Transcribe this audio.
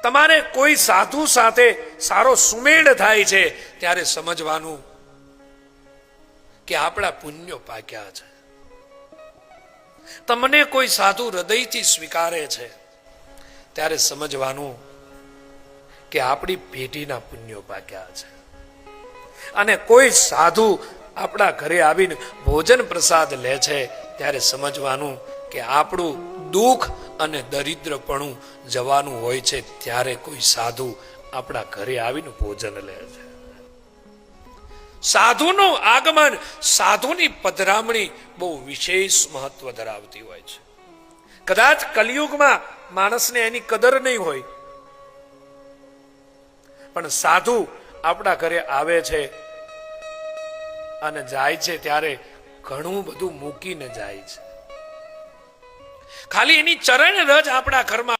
તમારે કોઈ સાધુ સાથે સારો સુમેળ થાય છે ત્યારે સમજવાનું કે આપણા પુણ્યો પાક્યા છે. તમને કોઈ સાધુ હૃદયથી સ્વીકારે છે ત્યારે સમજવાનું કે આપણી પેઢીના પુણ્યો પાક્યા છે. અને કોઈ સાધુ આપણા ઘરે આવીને ભોજન પ્રસાદ લે છે ત્યારે સમજવાનું કે આપણું દુઃખ અને દરિદ્રપણું જવાનું હોય છે ત્યારે કોઈ સાધુ આપણા ઘરે આવીને ભોજન લે છે. સાધુનું આગમન, સાધુની પધરામણી બહુ વિશેષ મહત્વ ધરાવતી હોય છે. કદાચ કલિયુગમાં માણસને એની કદર નહીં હોય, પણ સાધુ આપણા ઘરે આવે છે અને જાય છે ત્યારે ઘણું બધું મૂકીને જાય છે. ખાલી એની ચરણ રજ આપણા ઘરમાં